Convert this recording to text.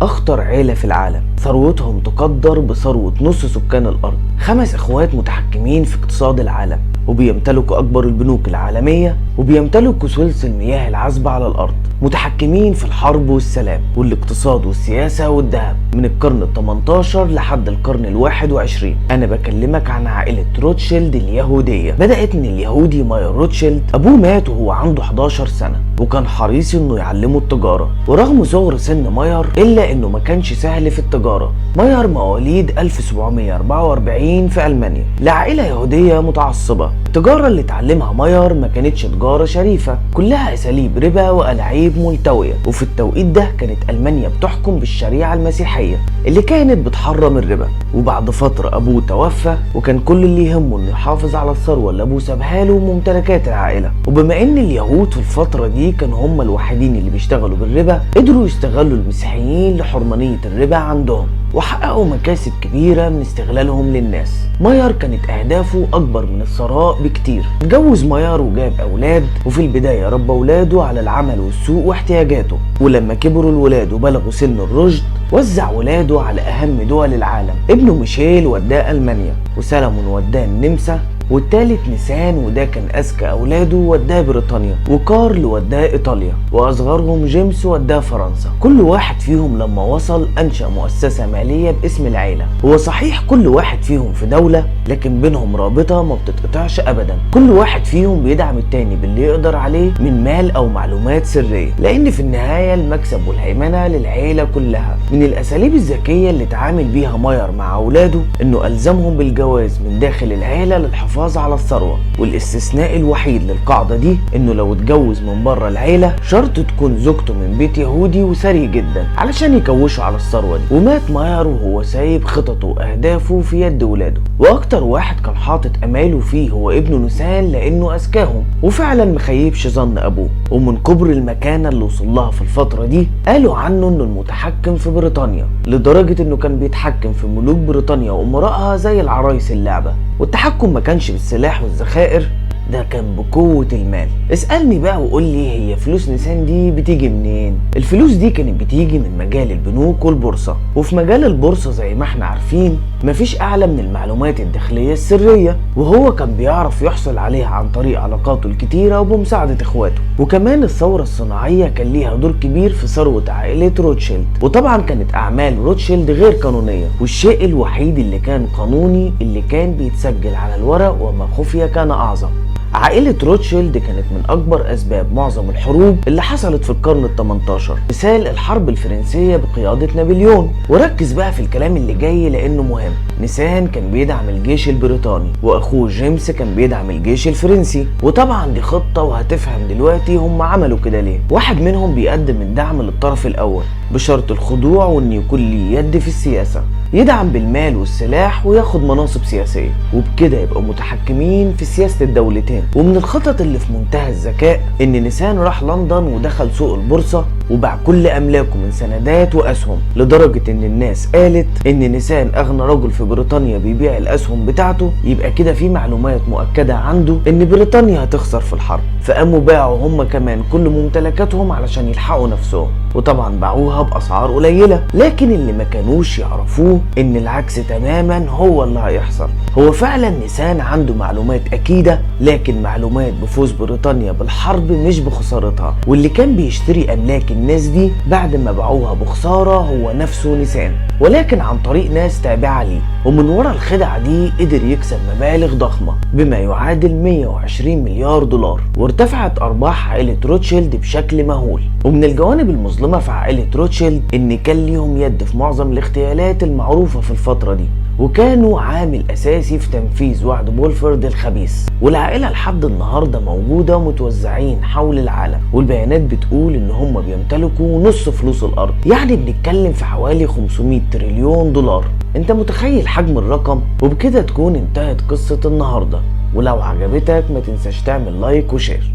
اخطر عيلة في العالم، ثروتهم تقدر بثروة نص سكان الارض. 5 اخوات متحكمين في اقتصاد العالم، وبيمتلكوا اكبر البنوك العالمية، وبيمتلكوا ثلث المياه العذبة على الارض. متحكمين في الحرب والسلام والاقتصاد والسياسة والذهب من القرن ال18 لحد القرن ال21. انا بكلمك عن عائلة روتشيلد اليهودية. بدأت من اليهودي ماير روتشيلد. ابوه مات وهو عنده 11 سنة، وكان حريص انه يعلمه التجارة. ورغم صغر سن ماير الا انه ما كانش سهل في التجارة. ماير مواليد 1744 في المانيا، لعائلة يهودية متعصبة. التجارة اللي اتعلمها ماير ما كانتش تجارة شريفة، كلها اساليب ربا والاعيب ملتوية. وفي التوقيت ده كانت المانيا بتحكم بالشريعة المسيحية اللي كانت بتحرم الربا. وبعد فترة ابوه توفى، وكان كل اللي يهمه انه يحافظ على الثروة اللي ابوه سابها له وممتلكات العائلة. وبما ان اليهود في الفترة دي كانوا هم الوحيدين اللي بيشتغلوا بالربا، قدروا يستغلوا المسيحيين لحرمانية الربا عندهم، وحققوا مكاسب كبيرة من استغلالهم للناس. ماير كانت أهدافه أكبر من الثراء بكتير. اتجوز ماير وجاب أولاد، وفي البداية ربى أولاده على العمل والسوق واحتياجاته. ولما كبروا الولاد وبلغوا سن الرشد، وزع ولاده على أهم دول العالم. ابنه ميشيل وداه ألمانيا، وسلمون وداه النمسا، والتالت نيسان وده كان أذكى أولاده وداه بريطانيا، وكارل وداه إيطاليا، وأصغرهم جيمس وداه فرنسا. كل واحد فيهم لما وصل أنشأ مؤسسة مالية باسم العيلة. هو صحيح كل واحد فيهم في دولة، لكن بينهم رابطة ما بتتقطعش أبدا. كل واحد فيهم بيدعم التاني باللي يقدر عليه من مال أو معلومات سرية، لأن في النهاية المكسب والهيمنة للعيلة كلها. من الأساليب الذكية اللي تعامل بيها ماير مع أولاده إنه ألزمهم بالجواز من داخل العيلة للحفاظ على الثروة. والاستثناء الوحيد للقاعدة دي انه لو اتجوز من بره العيلة شرط تكون زوجته من بيت يهودي وثري جدا علشان يكوشوا على الثروة دي. ومات ماير وهو سايب خططه واهدافه في يد ولاده. واكتر واحد كان حاطط اماله فيه هو ابنه نيسان، لانه اذكاهم وفعلا مخيبش ظن ابوه. ومن كبر المكانة اللي وصل لها في الفترة دي قالوا عنه انه المتحكم في بريطانيا، لدرجة انه كان بيتحكم في ملوك بريطانيا وامرائها زي العرايس اللعبة. والتحكم ما كانش بالسلاح والذخائر، ده كان بقوة المال. اسألني بقى وقول لي، هي فلوس نيسان دي بتيجي منين؟ الفلوس دي كانت بتيجي من مجال البنوك والبورصة. وفي مجال البورصة زي ما احنا عارفين مفيش اعلى من المعلومات الداخلية السرية، وهو كان بيعرف يحصل عليها عن طريق علاقاته الكتيرة وبمساعدة اخواته. وكمان الثورة الصناعية كان ليها دور كبير في ثروة عائلة روتشيلد. وطبعا كانت اعمال روتشيلد غير قانونية، والشيء الوحيد اللي كان قانوني اللي كان بيتسجل على الورق، وما خفي كان اعظم. عائلة روتشيلد كانت من أكبر أسباب معظم الحروب اللي حصلت في القرن ال18، مثال الحرب الفرنسية بقيادة نابليون. وركز بقى في الكلام اللي جاي لأنه مهم. نيسان كان بيدعم الجيش البريطاني، وأخوه جيمس كان بيدعم الجيش الفرنسي. وطبعا دي خطة، وهتفهم دلوقتي هم عملوا كده ليه. واحد منهم بيقدم الدعم للطرف الأول بشرط الخضوع وإن يكون ليه يد في السياسة، يدعم بالمال والسلاح وياخد مناصب سياسية، وبكده يبقوا متحكمين في سياسة الدولتين. ومن الخطط اللي في منتهى الذكاء ان نيسان راح لندن ودخل سوق البورصة وباع كل املاكه من سندات واسهم، لدرجة ان الناس قالت ان نيسان اغنى رجل في بريطانيا بيبيع الاسهم بتاعته. يبقى كده في معلومات مؤكدة عنده ان بريطانيا هتخسر في الحرب، فقاموا باعوا هم كمان كل ممتلكاتهم علشان يلحقوا نفسهم. وطبعا باعوها باسعار قليلة، لكن اللي ما كانوش يعرفوه ان العكس تماما هو اللي هيحصل. هو فعلا نيسان عنده معلومات اكيدة، لكن معلومات بفوز بريطانيا بالحرب مش بخسارتها. واللي كان بيشتري املاك الناس دي بعد ما باعوها بخسارة هو نفسه نيسان، ولكن عن طريق ناس تابعة ليه. ومن ورا الخدعة دي قدر يكسب مبالغ ضخمة بما يعادل 120 مليار دولار، وارتفعت ارباح عائلة روتشيلد بشكل مهول. ومن الجوانب المظلمة في عائلة روتشيلد ان كان ليهم يد في معظم الاغتيالات المعروفة في الفترة دي، وكانوا عامل اساسي في تنفيذ وعد بولفورد الخبيث. والعائلة لحد النهاردة موجودة ومتوزعين حول العالم، والبيانات بتقول ان هم بيمتلكوا نص فلوس الارض، يعني بنتكلم في حوالي 500 تريليون دولار. انت متخيل حجم الرقم؟ وبكده تكون انتهت قصة النهاردة، ولو عجبتك ما تنساش تعمل لايك وشير.